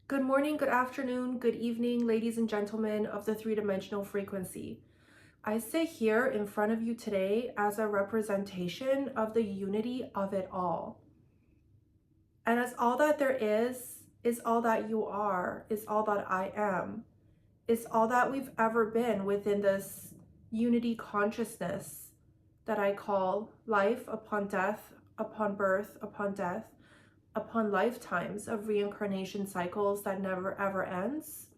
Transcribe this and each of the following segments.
Good morning, good afternoon, good evening, ladies and gentlemen of the three-dimensional frequency. I sit here in front of you today as a representation of the unity of it all. And as all that there is all that you are, is all that I am, is all that we've ever been within this unity consciousness that I call life upon death, upon birth, upon death, upon lifetimes of reincarnation cycles that never ever ends.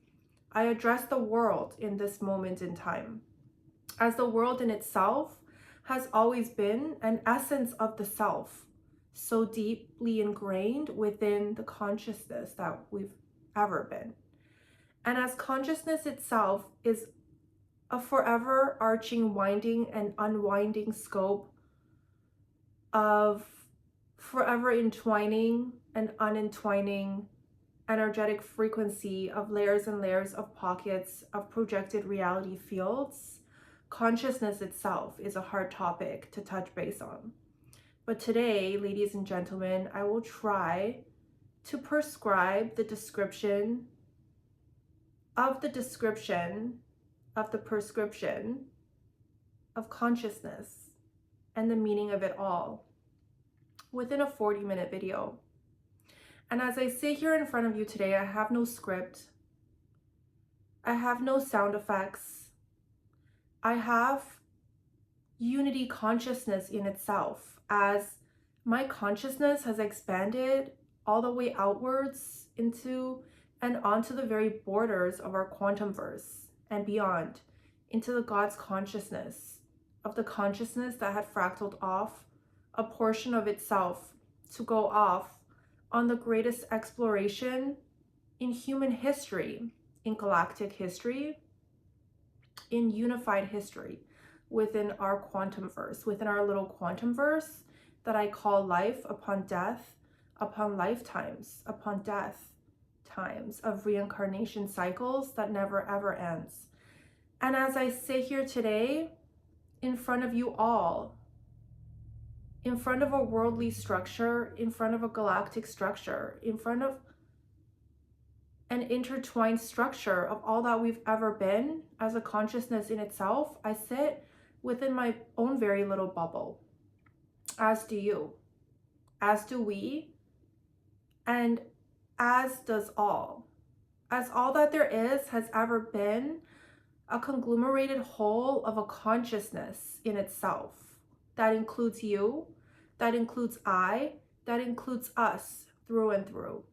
I address the world in this moment in time, as the world in itself has always been an essence of the self, so deeply ingrained within the consciousness that we've ever been. And as consciousness itself is a forever arching, winding and unwinding scope of forever entwining and unentwining energetic frequency of layers and layers of pockets of projected reality fields, consciousness itself is a hard topic to touch base on. But today, ladies and gentlemen, I will try to prescribe the description of the description of the prescription of consciousness and the meaning of it all within a 40-minute video. And as I sit here in front of you today, I have no script. I have no sound effects. I have unity consciousness in itself, as my consciousness has expanded all the way outwards into and onto the very borders of our quantum verse and beyond, into the God's consciousness, of the consciousness that had fractaled off a portion of itself to go off on the greatest exploration in human history, in galactic history, in unified history, within our quantum verse, within our little quantum verse that I call life upon death, upon lifetimes, upon death times of reincarnation cycles that never ever ends. And as I sit here today in front of you all, in front of a worldly structure, in front of a galactic structure, in front of an intertwined structure of all that we've ever been as a consciousness in itself, I sit within my own very little bubble, as do you, as do we, and as does all. As all that there is has ever been a conglomerated whole of a consciousness in itself. That includes you, that includes I, that includes us through and through.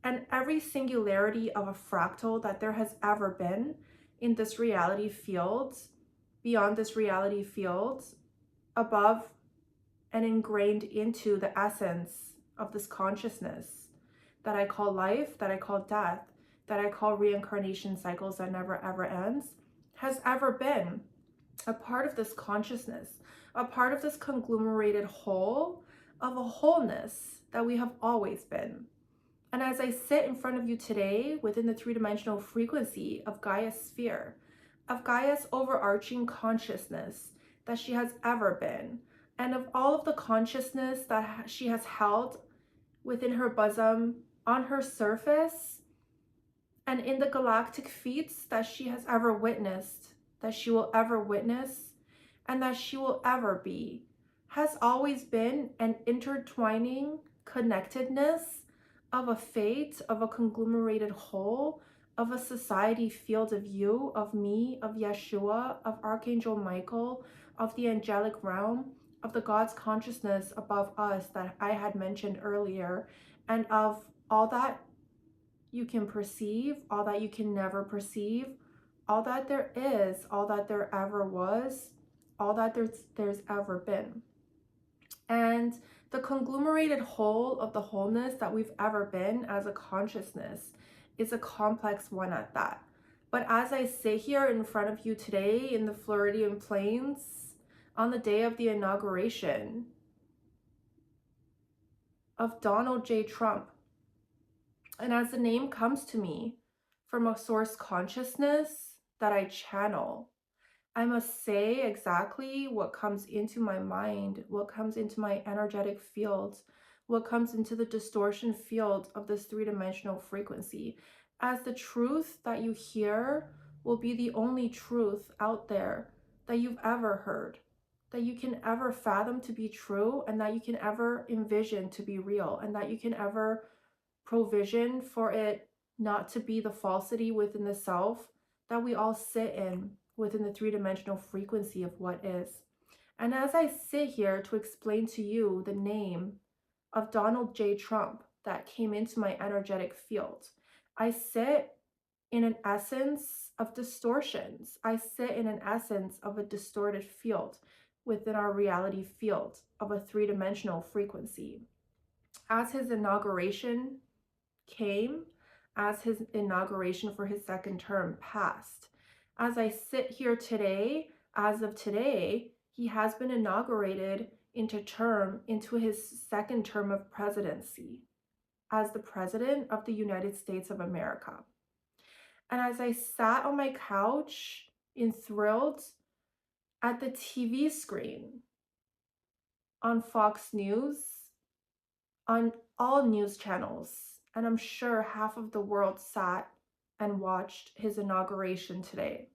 And every singularity of a fractal that there has ever been in this reality field, beyond this reality field, above and ingrained into the essence of this consciousness that I call life, that I call death, that I call reincarnation cycles that never ever ends, has ever been a part of this consciousness, a part of this conglomerated whole of a wholeness that we have always been. And as I sit in front of you today within the three-dimensional frequency of Gaia's sphere, of Gaia's overarching consciousness that she has ever been, and of all of the consciousness that she has held within her bosom, on her surface, and in the galactic feats that she has ever witnessed, that she will ever witness, and that she will ever be, has always been an intertwining connectedness of a fate, of a conglomerated whole, of a society field of you, of me, of Yeshua, of Archangel Michael, of the angelic realm, of the God's consciousness above us that I had mentioned earlier, and of all that you can perceive, all that you can never perceive, all that there is, all that there ever was, all that there's ever been. And the conglomerated whole of the wholeness that we've ever been as a consciousness is a complex one at that. But as I sit here in front of you today in the Floridian Plains on the day of the inauguration of Donald J. Trump, and as the name comes to me from a source consciousness that I channel, I must say exactly what comes into my mind, what comes into my energetic field, what comes into the distortion field of this three-dimensional frequency, as the truth that you hear will be the only truth out there that you've ever heard, that you can ever fathom to be true, and that you can ever envision to be real, and that you can ever provision for it not to be the falsity within the self that we all sit in within the three-dimensional frequency of what is. And as I sit here to explain to you the name of Donald J. Trump that came into my energetic field, I sit in an essence of distortions. I sit in an essence of a distorted field within our reality field of a three-dimensional frequency. As his inauguration came, as his inauguration for his second term passed, as I sit here today, as of today, he has been inaugurated into his second term of presidency as the President of the United States of America. And as I sat on my couch, enthralled at the TV screen on Fox News, on all news channels, and I'm sure half of the world sat and watched his inauguration today.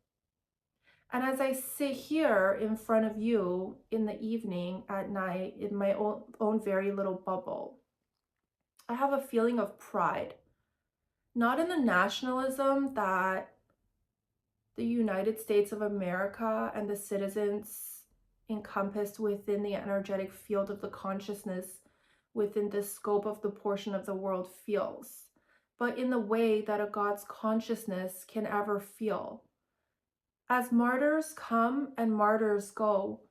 And as I sit here in front of you in the evening, at night, in my own very little bubble, I have a feeling of pride. Not in the nationalism that the United States of America and the citizens encompassed within the energetic field of the consciousness within the scope of the portion of the world feels, but in the way that a God's consciousness can ever feel. As martyrs come and martyrs go,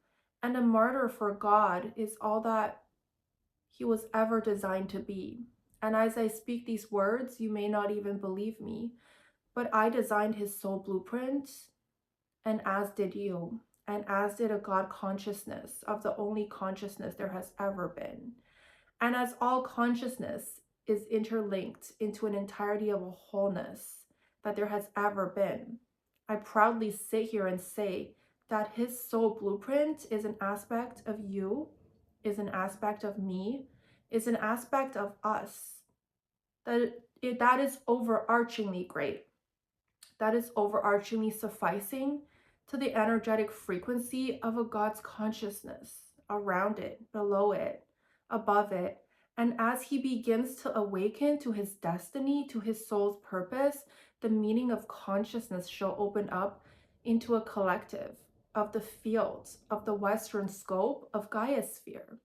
and a martyr for God is all that he was ever designed to be. And as I speak these words, you may not even believe me, but I designed his soul blueprint, and as did you, and as did a God consciousness of the only consciousness there has ever been. And as all consciousness is interlinked into an entirety of a wholeness that there has ever been, I proudly sit here and say that his soul blueprint is an aspect of you, is an aspect of me, is an aspect of us, that is overarchingly great. That is overarchingly sufficing to the energetic frequency of a God's consciousness around it, below it, above it. And as he begins to awaken to his destiny, to his soul's purpose, the meaning of consciousness shall open up into a collective of the fields of the Western scope of Gaia's sphere.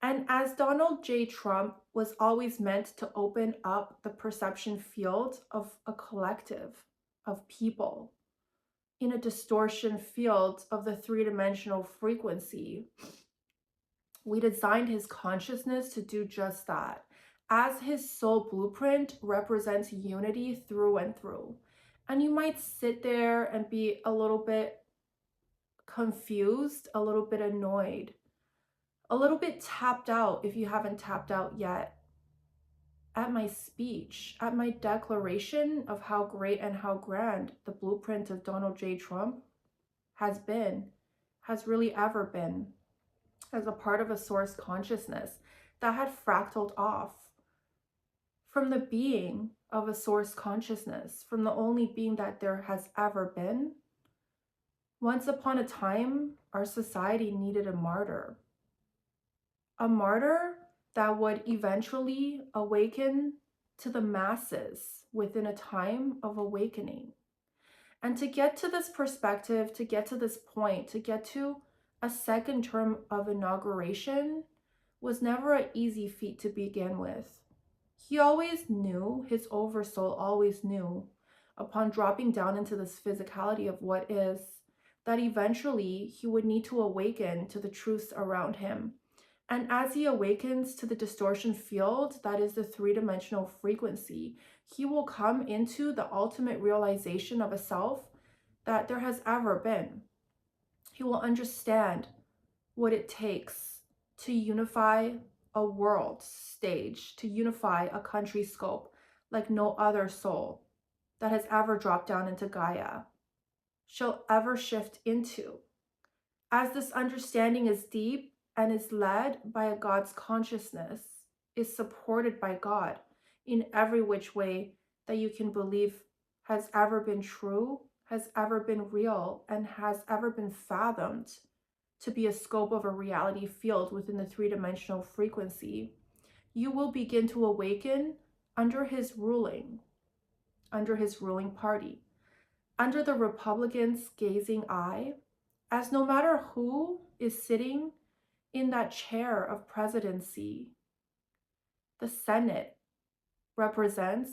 And as Donald J. Trump was always meant to open up the perception field of a collective of people in a distortion field of the three-dimensional frequency, we designed his consciousness to do just that, as his soul blueprint represents unity through and through. And you might sit there and be a little bit confused, a little bit annoyed, a little bit tapped out if you haven't tapped out yet at my speech, at my declaration of how great and how grand the blueprint of Donald J. Trump has been, has really ever been, as a part of a source consciousness that had fractaled off from the being of a source consciousness, from the only being that there has ever been. Once upon a time, our society needed a martyr that would eventually awaken to the masses within a time of awakening. And to get to this perspective, to get to this point, to get to a second term of inauguration was never an easy feat to begin with. He always knew, his oversoul always knew, upon dropping down into this physicality of what is, that eventually he would need to awaken to the truths around him. And as he awakens to the distortion field, that is the three-dimensional frequency, he will come into the ultimate realization of a self that there has ever been. He will understand what it takes to unify a world stage, to unify a country scope like no other soul that has ever dropped down into Gaia shall ever shift into. As this understanding is deep and is led by a God's consciousness, is supported by God in every which way that you can believe has ever been true, has ever been real, and has ever been fathomed to be a scope of a reality field within the three-dimensional frequency, you will begin to awaken under his ruling party, under the Republicans' gazing eye, as no matter who is sitting in that chair of presidency, the Senate represents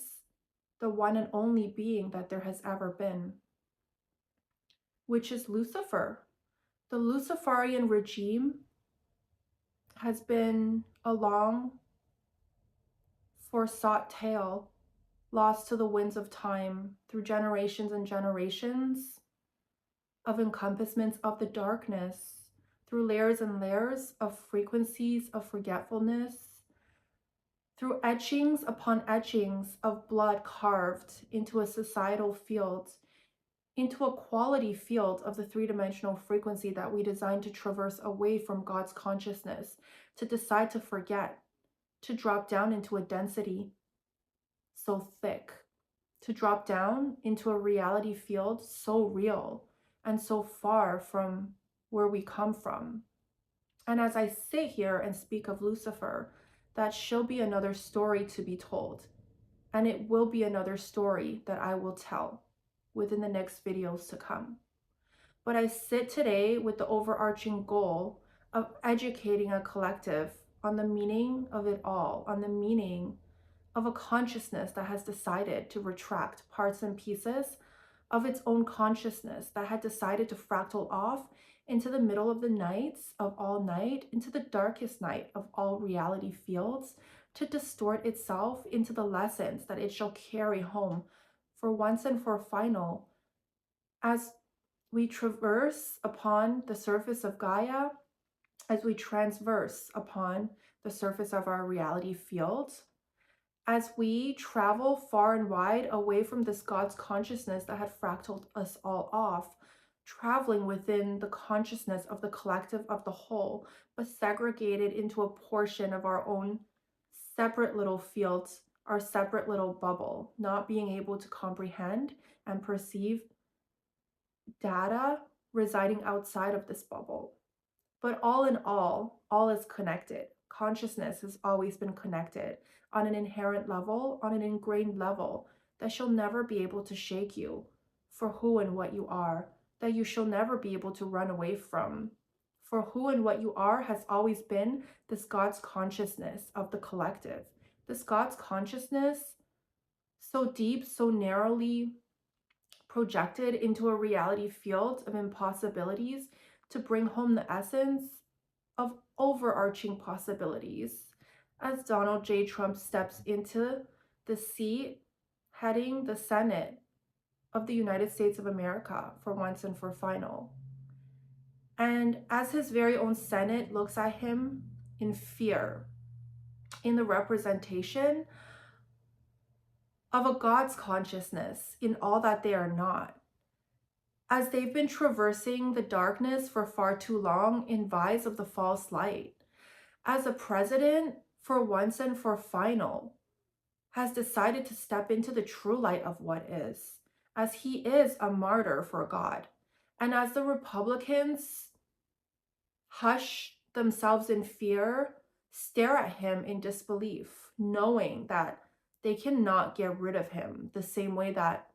the one and only being that there has ever been, which is Lucifer. The Luciferian regime has been a long forsought tale, lost to the winds of time through generations and generations of encompassments of the darkness, through layers and layers of frequencies of forgetfulness, through etchings upon etchings of blood carved into a societal field, into a quality field of the three-dimensional frequency that we designed to traverse away from God's consciousness, to decide to forget, to drop down into a density so thick, to drop down into a reality field so real and so far from where we come from. And as I sit here and speak of Lucifer, that shall be another story to be told. And it will be another story that I will tell within the next videos to come. But I sit today with the overarching goal of educating a collective on the meaning of it all, on the meaning of a consciousness that has decided to retract parts and pieces of its own consciousness, that had decided to fractal off into the middle of the nights of all night, into the darkest night of all reality fields, to distort itself into the lessons that it shall carry home for once and for final. As we traverse upon the surface of Gaia, as we transverse upon the surface of our reality field, as we travel far and wide away from this God's consciousness that had fractaled us all off, traveling within the consciousness of the collective of the whole, but segregated into a portion of our own separate little fields, our separate little bubble, not being able to comprehend and perceive data residing outside of this bubble. But all in all is connected. Consciousness has always been connected on an inherent level, on an ingrained level, that shall never be able to shake you for who and what you are, that you shall never be able to run away from. For who and what you are has always been this God's consciousness of the collective. This God's consciousness, so deep, so narrowly projected into a reality field of impossibilities, to bring home the essence of overarching possibilities. As Donald J. Trump steps into the seat heading the Senate of the United States of America for once and for final. And as his very own Senate looks at him in fear, in the representation of a God's consciousness in all that they are not, as they've been traversing the darkness for far too long in vies of the false light, as a president, for once and for final, has decided to step into the true light of what is, as he is a martyr for God, and as the Republicans hush themselves in fear, stare at him in disbelief, knowing that they cannot get rid of him the same way that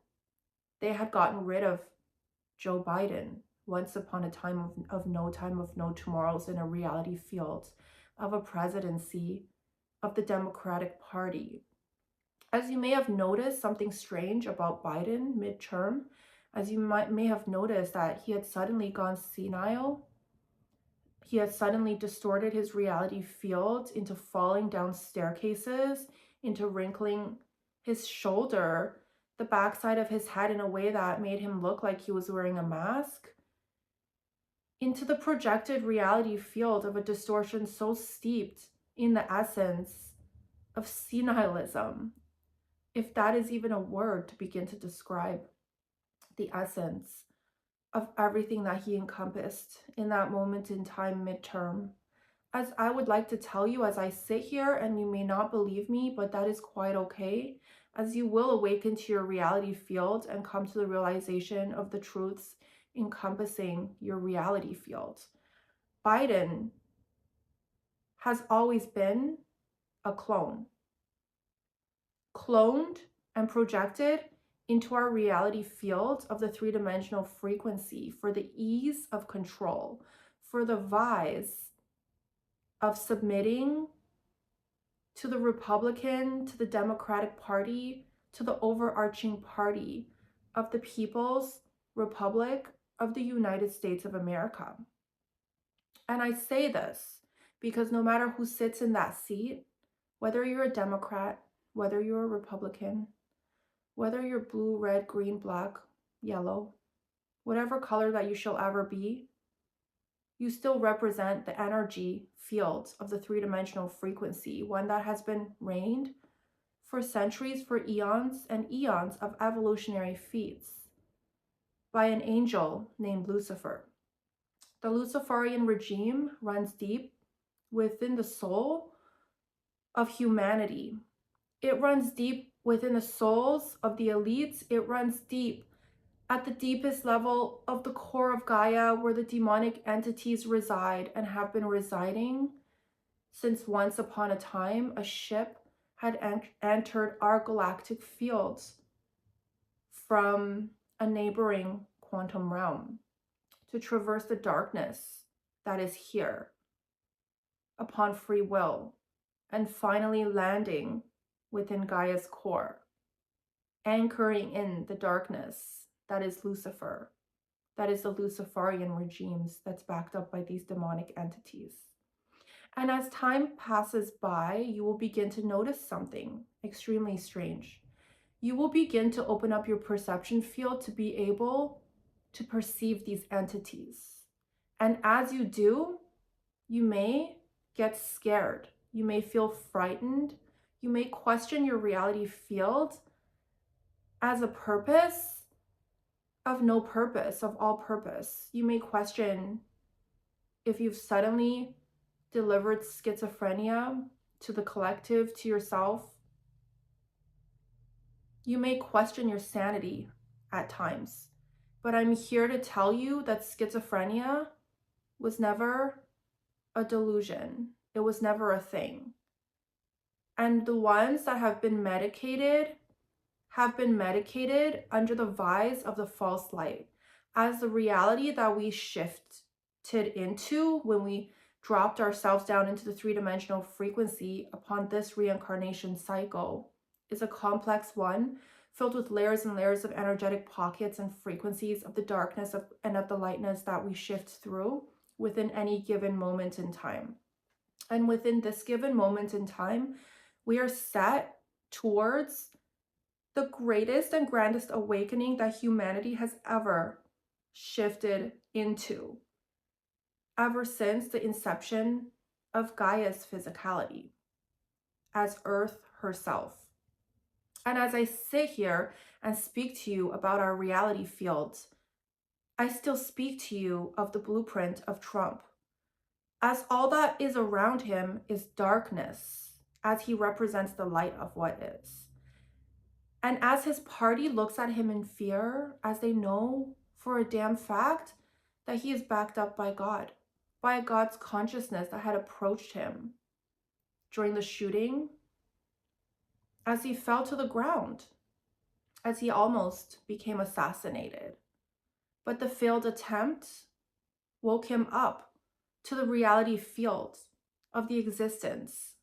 they had gotten rid of Joe Biden once upon a time of no tomorrows in a reality field of a presidency of the Democratic Party. As you may have noticed something strange about Biden midterm, as you may have noticed that he had suddenly gone senile. He had suddenly distorted his reality field into falling down staircases, into wrinkling his shoulder, the backside of his head in a way that made him look like he was wearing a mask, into the projected reality field of a distortion so steeped in the essence of senilism, if that is even a word to begin to describe the essence of everything that he encompassed in that moment in time midterm, As I would like to tell you as I sit here, and you may not believe me, but that is quite okay, as you will awaken to your reality field and come to the realization of the truths encompassing your reality field. Biden has always been a cloned and projected into our reality field of the three-dimensional frequency for the ease of control, for the vise of submitting to the Republican, to the Democratic Party, to the overarching party of the People's Republic of the United States of America. And I say this because no matter who sits in that seat, whether you're a Democrat, whether you're a Republican, whether you're blue, red, green, black, yellow, whatever color that you shall ever be, you still represent the energy field of the three-dimensional frequency, one that has been reigned for centuries, for eons and eons of evolutionary feats by an angel named Lucifer. The Luciferian regime runs deep within the soul of humanity. It runs deep within the souls of the elites. It runs deep at the deepest level of the core of Gaia, where the demonic entities reside and have been residing since once upon a time a ship had entered our galactic fields from a neighboring quantum realm to traverse the darkness that is here upon free will, and finally landing within Gaia's core, anchoring in the darkness that is Lucifer, that is the Luciferian regimes that's backed up by these demonic entities. And as time passes by, you will begin to notice something extremely strange. You will begin to open up your perception field to be able to perceive these entities. And as you do, you may get scared. You may feel frightened. You may question your reality field as a purpose of no purpose, of all purpose. You may question if you've suddenly delivered schizophrenia to the collective, to yourself. You may question your sanity at times, but I'm here to tell you that schizophrenia was never a delusion. It was never a thing. And the ones that have been medicated under the vise of the false light, as the reality that we shifted into when we dropped ourselves down into the three-dimensional frequency upon this reincarnation cycle is a complex one filled with layers and layers of energetic pockets and frequencies of the darkness and of the lightness that we shift through within any given moment in time. And within this given moment in time, we are set towards the greatest and grandest awakening that humanity has ever shifted into, ever since the inception of Gaia's physicality as Earth herself. And as I sit here and speak to you about our reality fields, I still speak to you of the blueprint of Trump, as all that is around him is darkness, as he represents the light of what is. And as his party looks at him in fear, as they know for a damn fact that he is backed up by God, by God's consciousness that had approached him during the shooting, as he fell to the ground, as he almost became assassinated. But the failed attempt woke him up to the reality field of the existence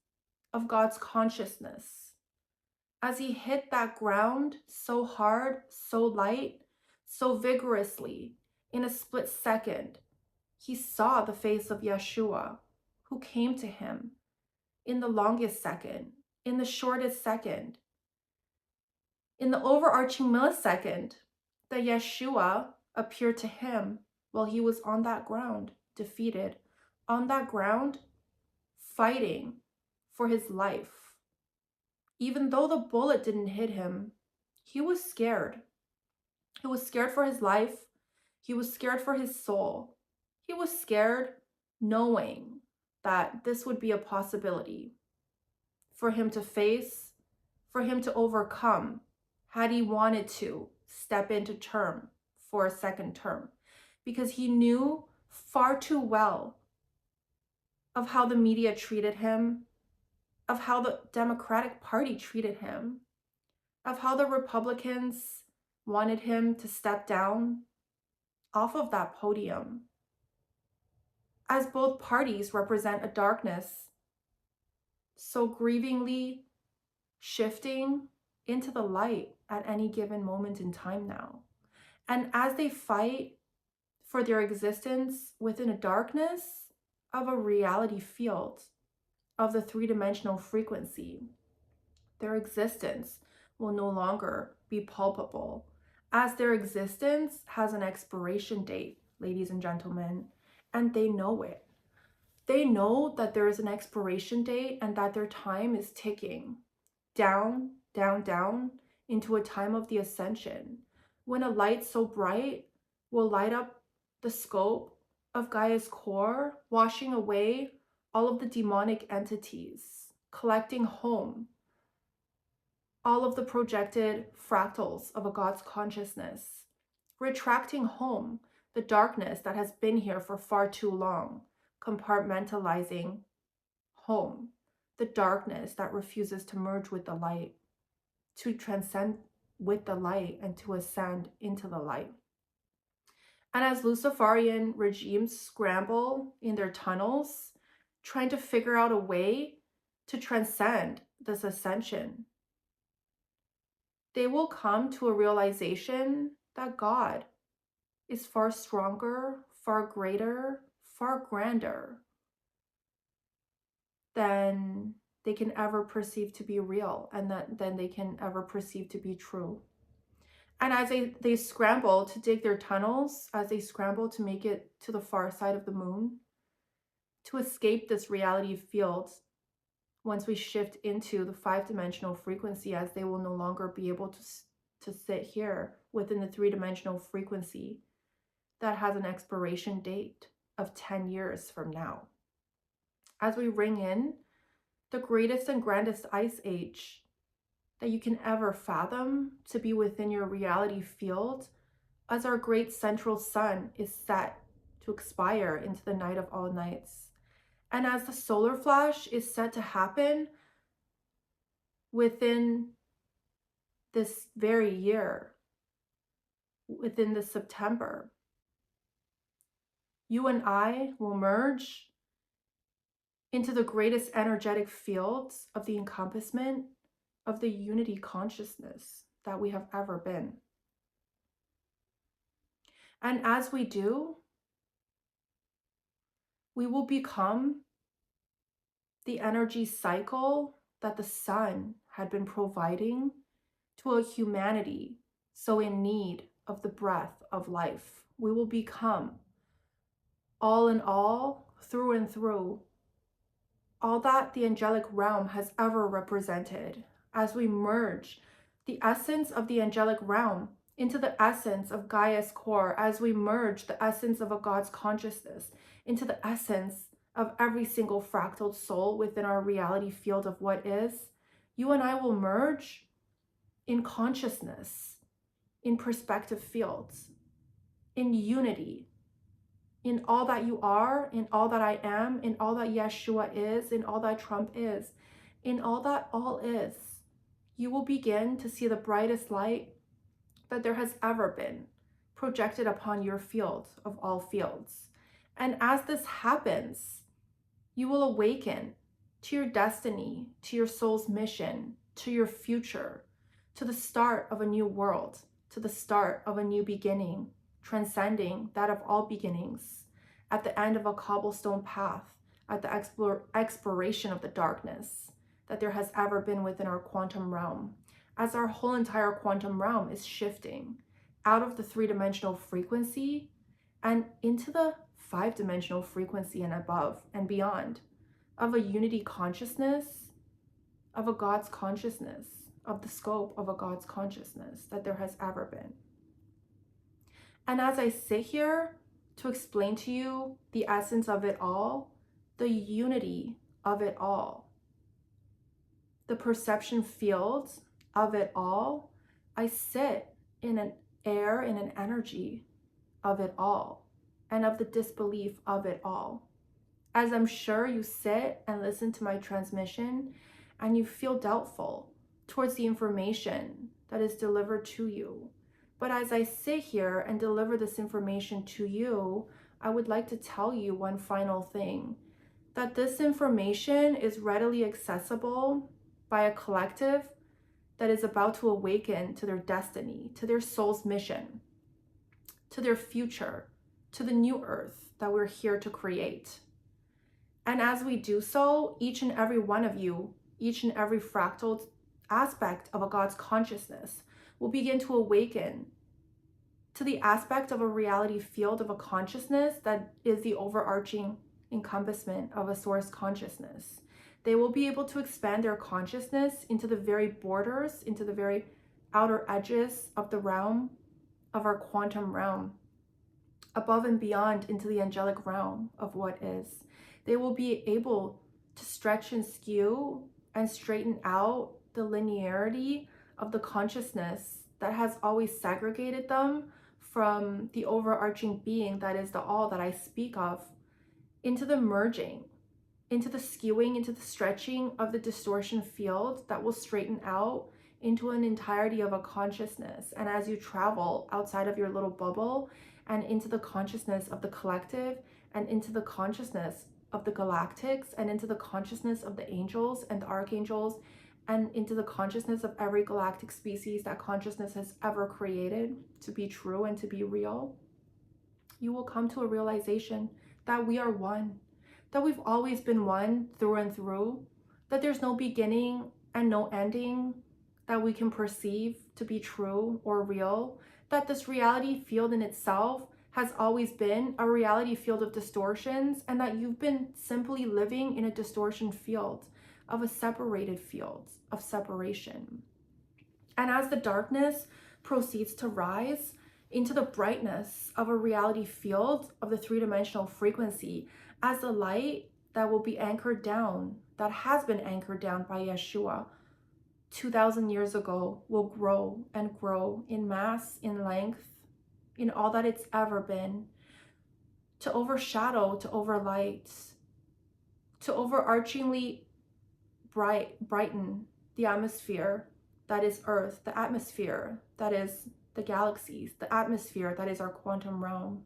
of God's consciousness. As he hit that ground so hard, so light, so vigorously, in a split second, he saw the face of Yeshua, who came to him in the longest second, in the shortest second, in the overarching millisecond, that Yeshua appeared to him while he was on that ground, defeated, on that ground, fighting for his life. Even though the bullet didn't hit him, he was scared. He was scared for his life. He was scared for his soul. He was scared knowing that this would be a possibility for him to face, for him to overcome, had he wanted to step into term for a second term, because he knew far too well of how the media treated him, of how the Democratic Party treated him, of how the Republicans wanted him to step down off of that podium, as both parties represent a darkness so grievingly shifting into the light at any given moment in time now. And as they fight for their existence within a darkness of a reality field of the three-dimensional frequency, their existence will no longer be palpable, as their existence has an expiration date, ladies and gentlemen, and they know it. They know that there is an expiration date and that their time is ticking down, down, down into a time of the ascension, when a light so bright will light up the scope of Gaia's core, washing away all of the demonic entities, collecting home all of the projected fractals of a God's consciousness, retracting home the darkness that has been here for far too long, compartmentalizing home the darkness that refuses to merge with the light, to transcend with the light and to ascend into the light. And as Luciferian regimes scramble in their tunnels, trying to figure out a way to transcend this ascension, they will come to a realization that God is far stronger, far greater, far grander than they can ever perceive to be real, and than they can ever perceive to be true. And as they scramble to dig their tunnels, as they scramble to make it to the far side of the moon, to escape this reality field, once we shift into the five-dimensional frequency, as they will no longer be able to sit here within the three-dimensional frequency that has an expiration date of 10 years from now. As we ring in the greatest and grandest ice age that you can ever fathom to be within your reality field, as our great central sun is set to expire into the night of all nights. And as the solar flash is set to happen within this very year, within this September, you and I will merge into the greatest energetic fields of the encompassment of the unity consciousness that we have ever been. And as we do, we will become the energy cycle that the sun had been providing to a humanity so in need of the breath of life. We will become all in all, through and through, all that the angelic realm has ever represented, as we merge the essence of the angelic realm into the essence of Gaia's core, as we merge the essence of a God's consciousness into the essence of every single fractal soul within our reality field of what is, you and I will merge in consciousness, in perspective fields, in unity, in all that you are, in all that I am, in all that Yeshua is, in all that Trump is, in all that all is. You will begin to see the brightest light that there has ever been projected upon your field of all fields. And as this happens, you will awaken to your destiny, to your soul's mission, to your future, to the start of a new world, to the start of a new beginning, transcending that of all beginnings, at the end of a cobblestone path, at the expiration of the darkness that there has ever been within our quantum realm, as our whole entire quantum realm is shifting out of the three-dimensional frequency and into the five-dimensional frequency and above and beyond, of a unity consciousness, of a God's consciousness, of the scope of a God's consciousness that there has ever been. And as I sit here to explain to you the essence of it all, the unity of it all, the perception field of it all. I sit in an air, in an energy of it all, and of the disbelief of it all. As I'm sure you sit and listen to my transmission and you feel doubtful towards the information that is delivered to you. But as I sit here and deliver this information to you, I would like to tell you one final thing, that this information is readily accessible by a collective that is about to awaken to their destiny, to their soul's mission, to their future, to the new earth that we're here to create. And as we do so, each and every one of you, each and every fractal aspect of a God's consciousness will begin to awaken to the aspect of a reality field of a consciousness that is the overarching encompassment of a source consciousness. They will be able to expand their consciousness into the very borders, into the very outer edges of the realm, of our quantum realm, above and beyond into the angelic realm of what is. They will be able to stretch and skew and straighten out the linearity of the consciousness that has always segregated them from the overarching being that is the all that I speak of, into the merging, into the skewing, into the stretching of the distortion field that will straighten out into an entirety of a consciousness. And as you travel outside of your little bubble and into the consciousness of the collective and into the consciousness of the galactics and into the consciousness of the angels and the archangels and into the consciousness of every galactic species that consciousness has ever created to be true and to be real, you will come to a realization that we are one, that we've always been one through and through, that there's no beginning and no ending that we can perceive to be true or real, that this reality field in itself has always been a reality field of distortions, and that you've been simply living in a distortion field of a separated field of separation. And as the darkness proceeds to rise into the brightness of a reality field of the three-dimensional frequency, as the light that will be anchored down, that has been anchored down by Yeshua 2,000 years ago, will grow and grow in mass, in length, in all that it's ever been, to overshadow, to overlight, to overarchingly brighten the atmosphere that is Earth, the atmosphere that is the galaxies, the atmosphere that is our quantum realm.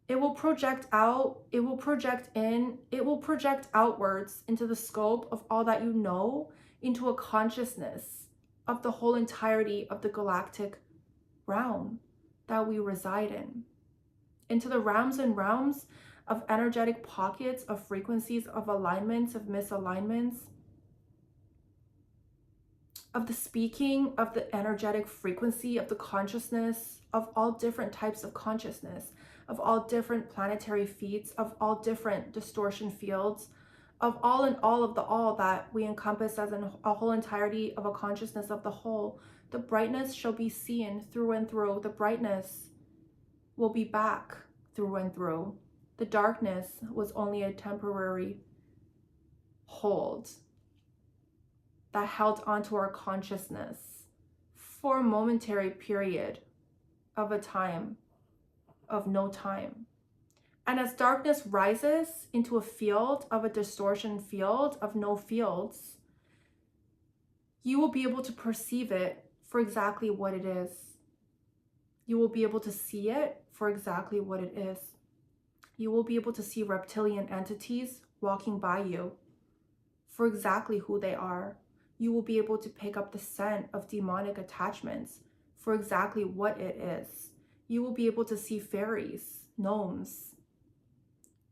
It will project out, it will project in, it will project outwards into the scope of all that you know, into a consciousness of the whole entirety of the galactic realm that we reside in, into the realms and realms of energetic pockets, of frequencies, of alignments, of misalignments, of the speaking, of the energetic frequency, of the consciousness, of all different types of consciousness, of all different planetary feats, of all different distortion fields, of all and all of the all that we encompass as a whole entirety of a consciousness of the whole. The brightness shall be seen through and through. The brightness will be back through and through. The darkness was only a temporary hold that held onto our consciousness for a momentary period of a time of no time. And as darkness rises into a field of a distortion field of no fields, you will be able to perceive it for exactly what it is. You will be able to see it for exactly what it is. You will be able to see reptilian entities walking by you for exactly who they are. You will be able to pick up the scent of demonic attachments for exactly what it is. You will be able to see fairies, gnomes,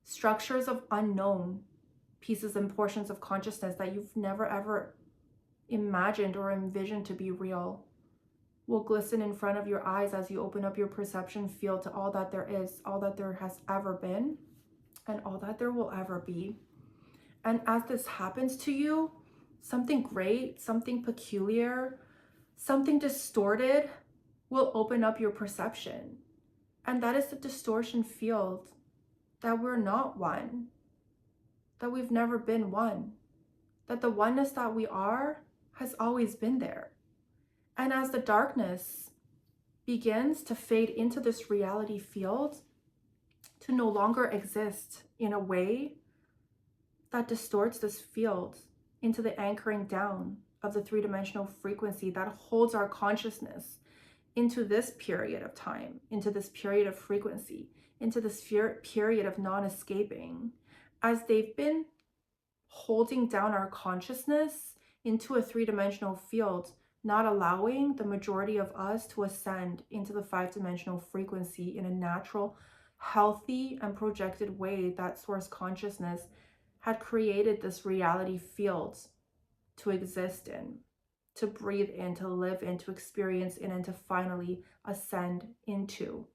structures of unknown pieces and portions of consciousness that you've never ever imagined or envisioned to be real will glisten in front of your eyes as you open up your perception field to all that there is, all that there has ever been, and all that there will ever be. And as this happens to you, something great, something peculiar, something distorted will open up your perception. And that is the distortion field, that we're not one, that we've never been one, that the oneness that we are has always been there. And as the darkness begins to fade into this reality field, to no longer exist in a way that distorts this field into the anchoring down of the three-dimensional frequency that holds our consciousness into this period of time, into this period of frequency, into this period of non-escaping, as they've been holding down our consciousness into a three-dimensional field, not allowing the majority of us to ascend into the five-dimensional frequency in a natural, healthy, and projected way. That source consciousness had created this reality field to exist in, to breathe in, to live in, to experience in, and to finally ascend into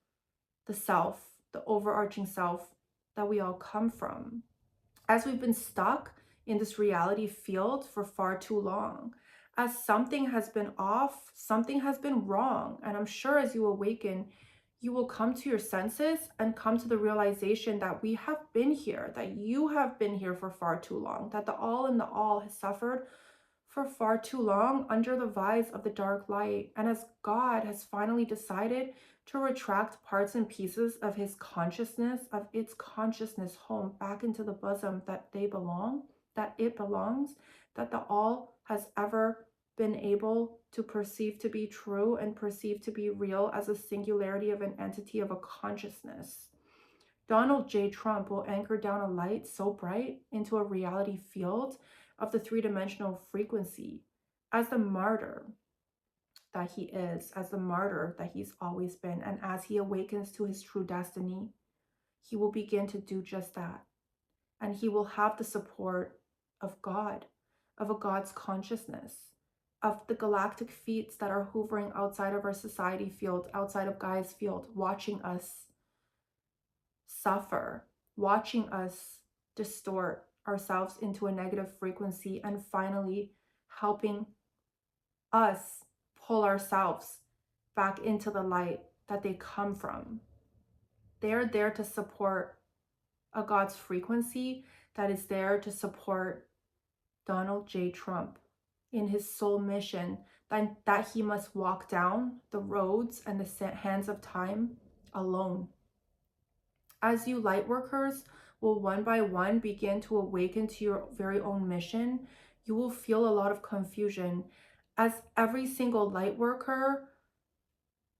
the self, the overarching self that we all come from. As we've been stuck in this reality field for far too long, as something has been off, something has been wrong, and I'm sure as you awaken, you will come to your senses and come to the realization that we have been here, that you have been here for far too long, that the all in the all has suffered for far too long under the vise of the dark light. And as God has finally decided to retract parts and pieces of his consciousness, of its consciousness home back into the bosom that they belong, that it belongs, that the all has ever been able to perceive to be true and perceive to be real as a singularity of an entity of a consciousness. Donald J. Trump will anchor down a light so bright into a reality field of the three-dimensional frequency as the martyr that he is, as the martyr that he's always been. And as he awakens to his true destiny, he will begin to do just that. And he will have the support of God, of a God's consciousness, of the galactic feats that are hovering outside of our society field, outside of Gaia's field, watching us suffer, watching us distort ourselves into a negative frequency, and finally helping us pull ourselves back into the light that they come from. They're there to support a God's frequency that is there to support Donald J. Trump in his soul mission that he must walk down the roads and the hands of time alone. As you light workers will one by one begin to awaken to your very own mission, you will feel a lot of confusion as every single light worker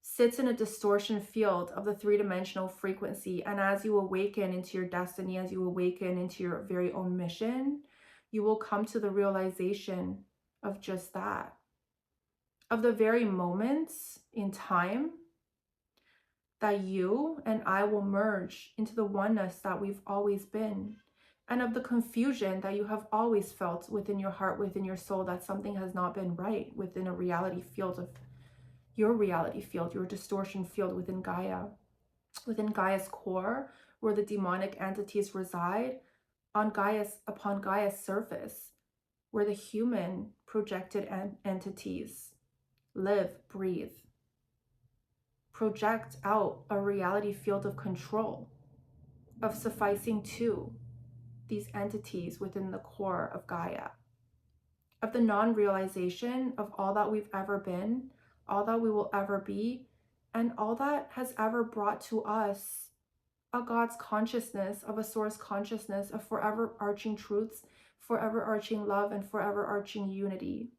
sits in a distortion field of the three-dimensional frequency. And as you awaken into your destiny, as you awaken into your very own mission, you will come to the realization of just that, of the very moments in time that you and I will merge into the oneness that we've always been, and of the confusion that you have always felt within your heart, within your soul, that something has not been right within a reality field of your reality field, your distortion field within Gaia, within Gaia's core, where the demonic entities reside, upon Gaia's surface, where the human projected entities live, breathe, project out a reality field of control, of sufficing to these entities within the core of Gaia, of the non-realization of all that we've ever been, all that we will ever be, and all that has ever brought to us a God's consciousness, of a source consciousness, of forever arching truths, forever arching love, and forever arching unity.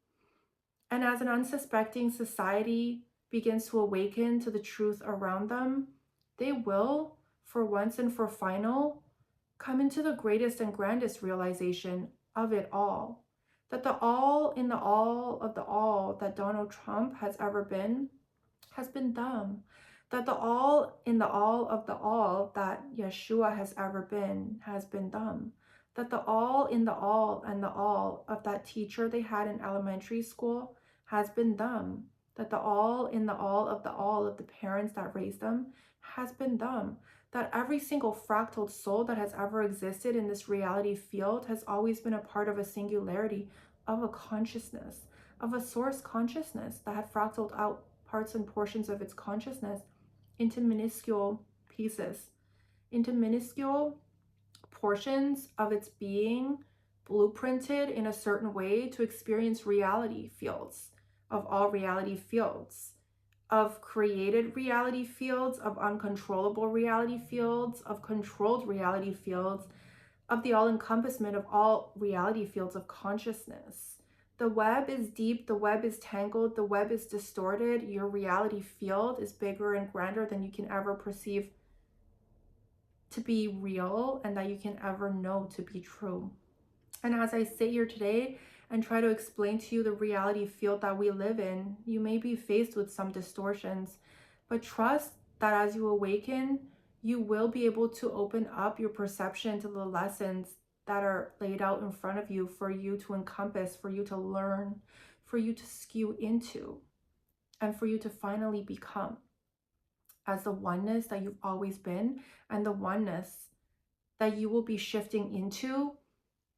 And as an unsuspecting society begins to awaken to the truth around them, they will, for once and for final, come into the greatest and grandest realization of it all. That the all in the all of the all that Donald Trump has ever been has been them. That the all in the all of the all that Yeshua has ever been has been them. That the all in the all and the all of that teacher they had in elementary school has been them. That the all in the all of the parents that raised them has been them. That every single fractal soul that has ever existed in this reality field has always been a part of a singularity, of a consciousness, of a source consciousness that had fractaled out parts and portions of its consciousness into minuscule pieces, into minuscule portions of its being blueprinted in a certain way to experience reality fields, of all reality fields, of created reality fields, of uncontrollable reality fields, of controlled reality fields, of the all-encompassment of all reality fields of consciousness. The web is deep, the web is tangled, the web is distorted. Your reality field is bigger and grander than you can ever perceive to be real and that you can ever know to be true. And as I sit here today and try to explain to you the reality field that we live in, you may be faced with some distortions, but trust that as you awaken, you will be able to open up your perception to the lessons that are laid out in front of you for you to encompass, for you to learn, for you to skew into, and for you to finally become as the oneness that you've always been, and the oneness that you will be shifting into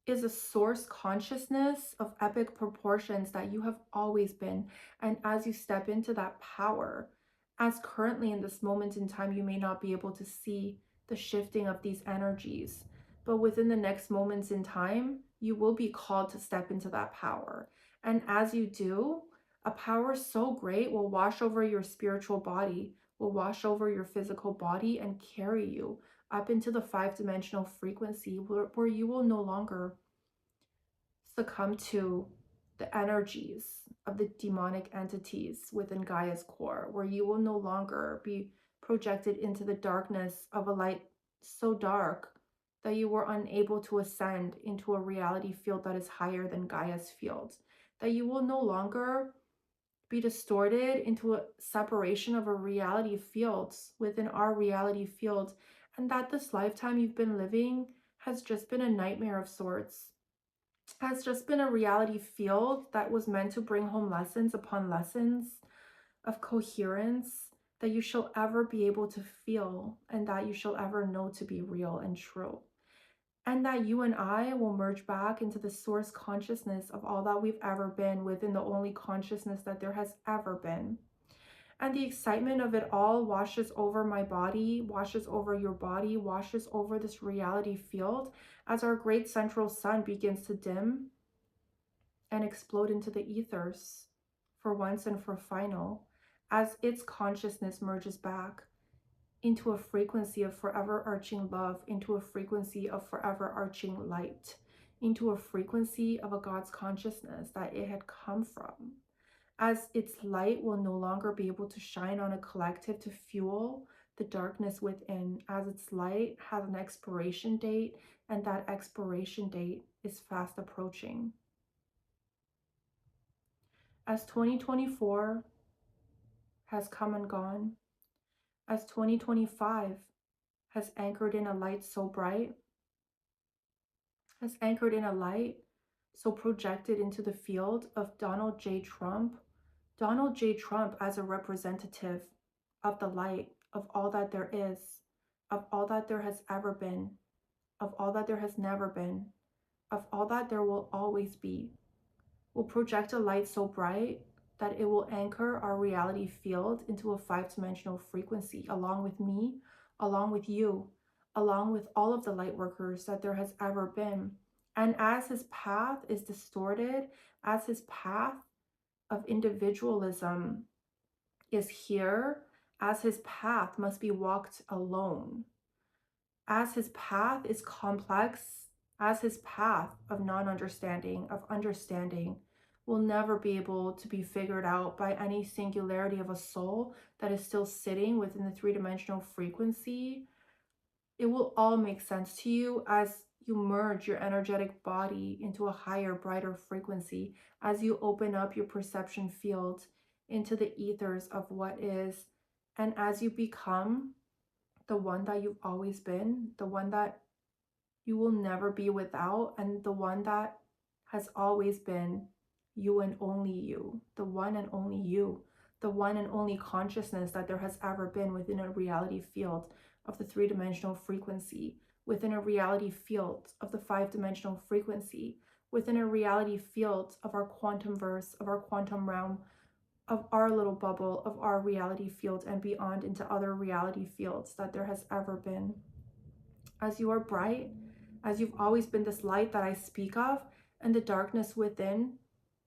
is a source consciousness of epic proportions that you have always been. And as you step into that power, as currently in this moment in time, you may not be able to see the shifting of these energies, but within the next moments in time, you will be called to step into that power. And as you do, a power so great will wash over your spiritual body, will wash over your physical body and carry you up into the 5-dimensional frequency where you will no longer succumb to the energies of the demonic entities within Gaia's core, where you will no longer be projected into the darkness of a light so dark that you were unable to ascend into a reality field that is higher than Gaia's field, that you will no longer be distorted into a separation of a reality fields within our reality field, and that this lifetime you've been living has just been a nightmare of sorts, has just been a reality field that was meant to bring home lessons upon lessons of coherence that you shall ever be able to feel and that you shall ever know to be real and true. And that you and I will merge back into the source consciousness of all that we've ever been within the only consciousness that there has ever been. And the excitement of it all washes over my body, washes over your body, washes over this reality field as our great central sun begins to dim and explode into the ethers for once and for final, as its consciousness merges back into a frequency of forever arching love, into a frequency of forever arching light, into a frequency of a God's consciousness that it had come from. As its light will no longer be able to shine on a collective to fuel the darkness within, as its light has an expiration date, and that expiration date is fast approaching. As 2024 has come and gone, as 2025 has anchored in a light so bright, has anchored in a light so projected into the field of Donald J. Trump as a representative of the light, of all that there is, of all that there has ever been, of all that there has never been, of all that there will always be, will project a light so bright that it will anchor our reality field into a 5-dimensional frequency, along with me, along with you, along with all of the light workers that there has ever been. And as his path is distorted, as his path of individualism is here, as his path must be walked alone, as his path is complex, as his path of non-understanding, of understanding, will never be able to be figured out by any singularity of a soul that is still sitting within the 3-dimensional frequency. It will all make sense to you as you merge your energetic body into a higher, brighter frequency, as you open up your perception field into the ethers of what is, and as you become the one that you've always been, the one that you will never be without, and the one that has always been you and only you, the one and only you, the one and only consciousness that there has ever been within a reality field of the 3-dimensional frequency, within a reality field of the 5-dimensional frequency, within a reality field of our quantum verse, of our quantum realm, of our little bubble, of our reality field, and beyond into other reality fields that there has ever been. As you are bright, as you've always been this light that I speak of, and the darkness within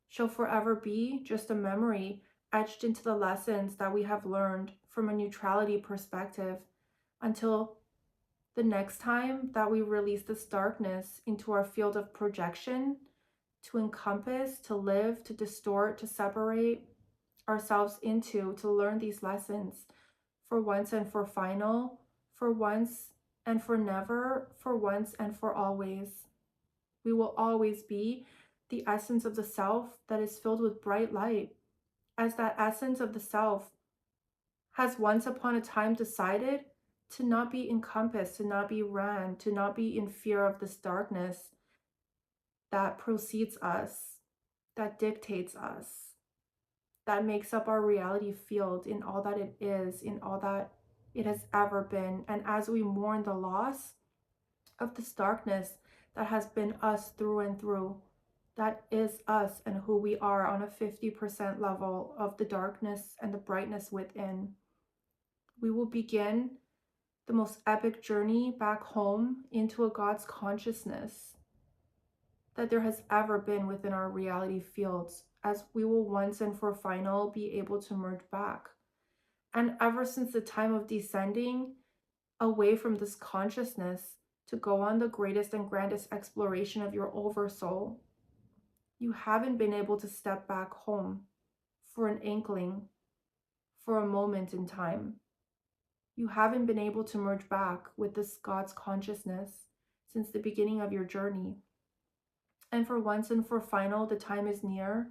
shall forever be just a memory etched into the lessons that we have learned from a neutrality perspective, until the next time that we release this darkness into our field of projection to encompass, to live, to distort, to separate ourselves into, to learn these lessons for once and for final, for once and for never, for once and for always. We will always be the essence of the self that is filled with bright light, as that essence of the self has once upon a time decided to not be encompassed, to not be ran, to not be in fear of this darkness that precedes us, that dictates us, that makes up our reality field in all that it is, in all that it has ever been. And as we mourn the loss of this darkness that has been us through and through, that is us and who we are on a 50% level of the darkness and the brightness within, we will begin the most epic journey back home into a God's consciousness that there has ever been within our reality fields, as we will once and for final be able to merge back. And ever since the time of descending away from this consciousness to go on the greatest and grandest exploration of your oversoul, you haven't been able to step back home for an inkling, for a moment in time. You haven't been able to merge back with this God's consciousness since the beginning of your journey. And for once and for final, the time is near.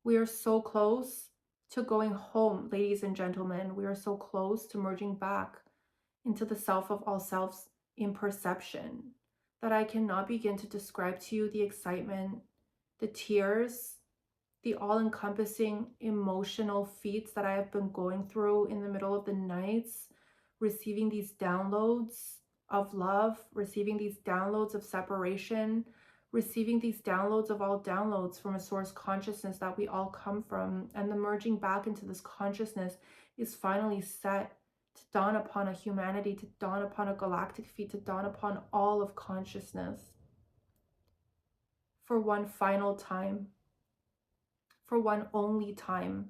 We are so close to going home, ladies and gentlemen. We are so close to merging back into the self of all selves in perception that I cannot begin to describe to you the excitement, the tears, the all-encompassing emotional feats that I have been going through in the middle of the nights, receiving these downloads of love, receiving these downloads of separation, receiving these downloads of all downloads from a source consciousness that we all come from. And the merging back into this consciousness is finally set to dawn upon a humanity, to dawn upon a galactic feat, to dawn upon all of consciousness for one final time, for one only time,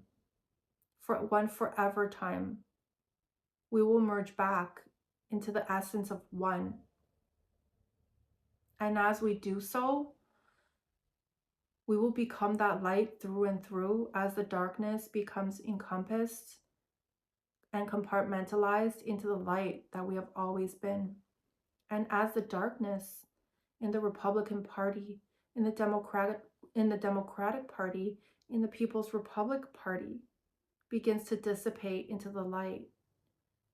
for one forever time. We will merge back into the essence of one. And as we do so, we will become that light through and through, as the darkness becomes encompassed and compartmentalized into the light that we have always been. And as the darkness in the Republican Party, in the Democratic Party, in the People's Republic Party begins to dissipate into the light,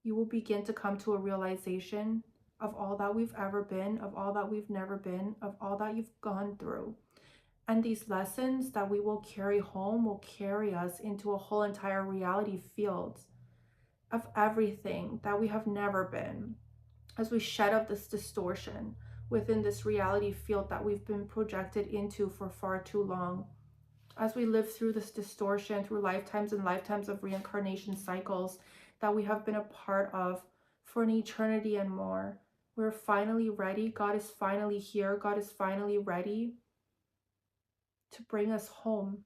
you will begin to come to a realization of all that we've ever been, of all that we've never been, of all that you've gone through. And these lessons that we will carry home will carry us into a whole entire reality field of everything that we have never been, as we shed of this distortion within this reality field that we've been projected into for far too long. As we live through this distortion, through lifetimes and lifetimes of reincarnation cycles that we have been a part of for an eternity and more, we're finally ready. God is finally here. God is finally ready to bring us home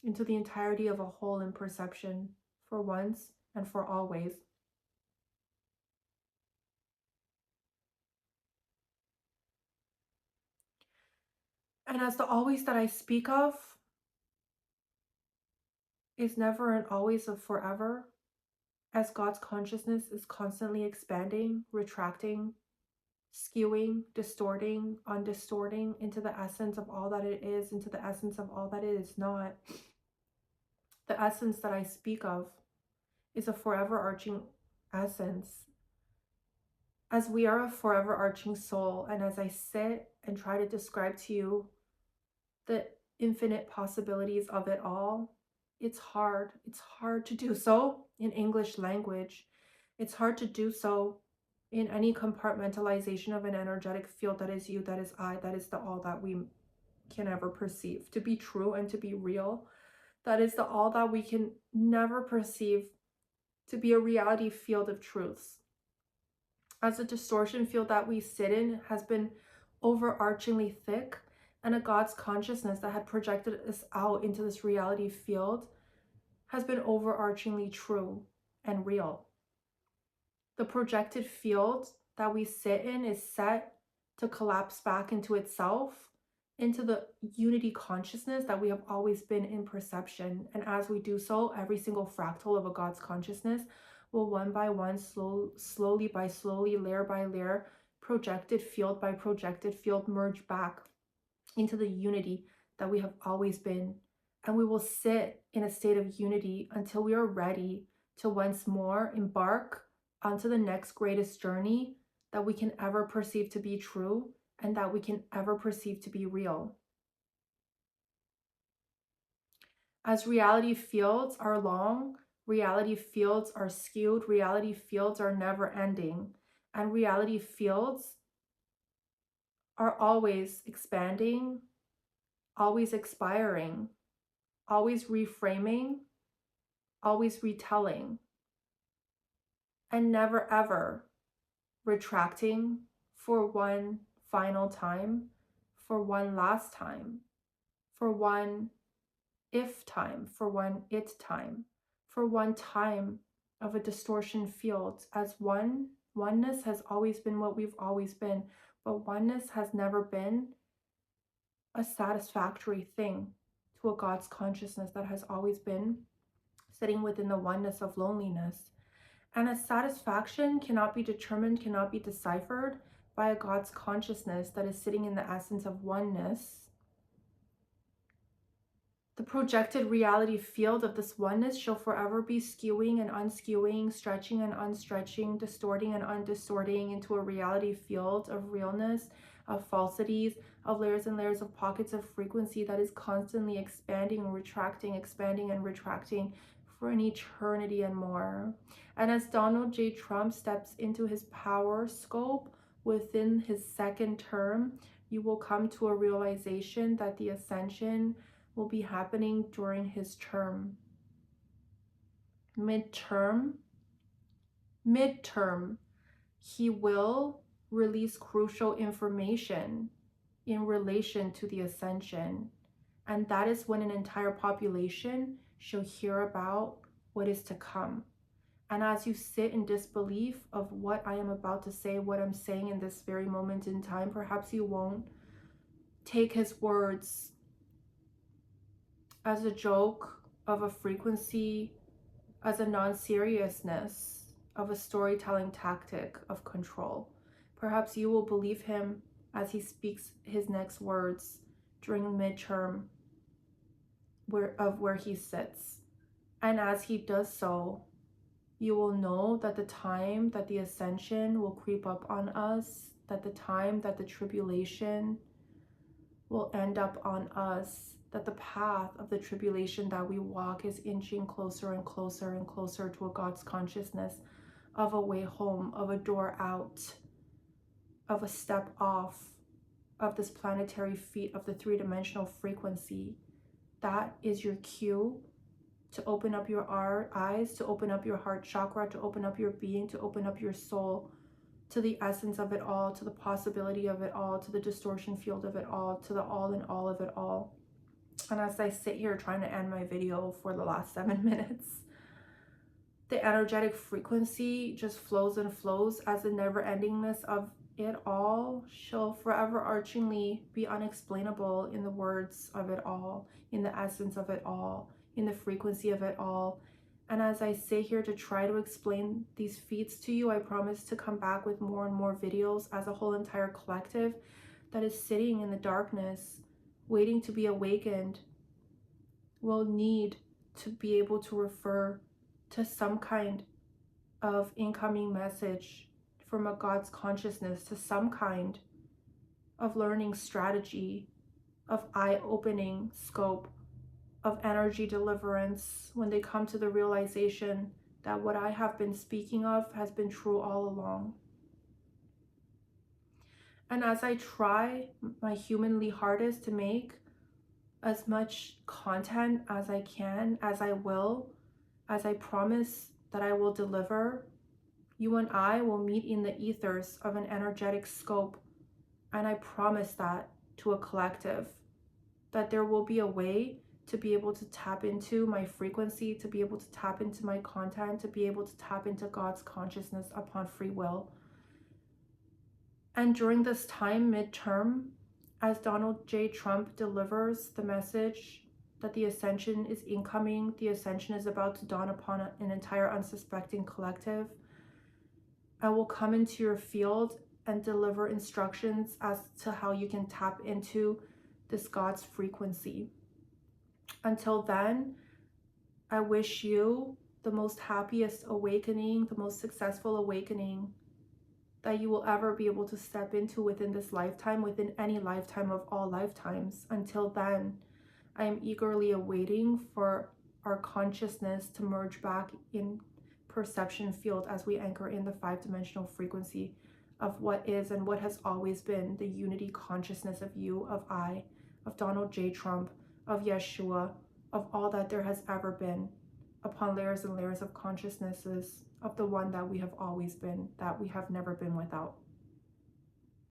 into the entirety of a whole in perception for once and for always. And as the always that I speak of is never and always of forever, as God's consciousness is constantly expanding, retracting, skewing, distorting, undistorting into the essence of all that it is, into the essence of all that it is not. The essence that I speak of is a forever arching essence. As we are a forever arching soul, and as I sit and try to describe to you the infinite possibilities of it all, it's hard. It's hard to do so in English language. It's hard to do so in any compartmentalization of an energetic field that is you, that is I, that is the all that we can ever perceive to be true and to be real. That is the all that we can never perceive to be a reality field of truths. as the distortion field that we sit in has been overarchingly thick, and a God's consciousness that had projected us out into this reality field has been overarchingly true and real. The projected field that we sit in is set to collapse back into itself, into the unity consciousness that we have always been in perception. And as we do so, every single fractal of a God's consciousness will one by one, slowly by slowly, layer by layer, projected field by projected field, merge back into the unity that we have always been. And we will sit in a state of unity until we are ready to once more embark onto the next greatest journey that we can ever perceive to be true and that we can ever perceive to be real. As reality fields are long, reality fields are skewed, reality fields are never ending, and reality fields are always expanding, always expiring, always reframing, always retelling, and never ever retracting for one final time, for one last time, for one if time, for one it time, for one time of a distortion field. As oneness has always been what we've always been, but oneness has never been a satisfactory thing to a God's consciousness that has always been sitting within the oneness of loneliness. And a satisfaction cannot be determined, cannot be deciphered by a God's consciousness that is sitting in the essence of oneness. The projected reality field of this oneness shall forever be skewing and unskewing, stretching and unstretching, distorting and undistorting into a reality field of realness, of falsities, of layers and layers of pockets of frequency that is constantly expanding and retracting, expanding and retracting for an eternity and more. And as Donald J. Trump steps into his power scope within his second term, you will come to a realization that the ascension will be happening during his term. Midterm, he will release crucial information in relation to the ascension. And that is when an entire population shall hear about what is to come. And as you sit in disbelief of what I am about to say, what I'm saying in this very moment in time, perhaps you won't take his words as a joke of a frequency, as a non-seriousness of a storytelling tactic of control. Perhaps you will believe him as he speaks his next words during the midterm where he sits. And as he does so, you will know that the time that the ascension will creep up on us, that the time that the tribulation will end up on us, that the path of the tribulation that we walk is inching closer and closer and closer to a God's consciousness of a way home, of a door out, of a step off of this planetary feet of the three-dimensional frequency. That is your cue to open up your eyes, to open up your heart chakra, to open up your being, to open up your soul to the essence of it all, to the possibility of it all, to the distortion field of it all, to the all in all of it all. And as I sit here trying to end my video for the last 7 minutes, the energetic frequency just flows and flows as the never-endingness of it all shall forever archingly be unexplainable in the words of it all, in the essence of it all, in the frequency of it all. And as I sit here to try to explain these feats to you, I promise to come back with more and more videos as a whole entire collective that is sitting in the darkness, waiting to be awakened, will need to be able to refer to some kind of incoming message from a God's consciousness, to some kind of learning strategy, of eye-opening scope, of energy deliverance, when they come to the realization that what I have been speaking of has been true all along. And as I try my humanly hardest to make as much content as I can, as I will, as I promise that I will deliver, You and I will meet in the ethers of an energetic scope, and I promise that to a collective, that there will be a way to be able to tap into my frequency, to be able to tap into my content, to be able to tap into God's consciousness upon free will. And during this time, midterm, as Donald J. Trump delivers the message that the Ascension is incoming, the Ascension is about to dawn upon an entire unsuspecting collective, I will come into your field and deliver instructions as to how you can tap into this God's frequency. Until then, I wish you the most happiest awakening, the most successful awakening that you will ever be able to step into within this lifetime, within any lifetime of all lifetimes. Until then, I am eagerly awaiting for our consciousness to merge back in perception field as we anchor in the 5-dimensional frequency of what is and what has always been the unity consciousness of you, of I, of Donald J. Trump, of Yeshua, of all that there has ever been, upon layers and layers of consciousnesses of the one that we have always been, that we have never been without.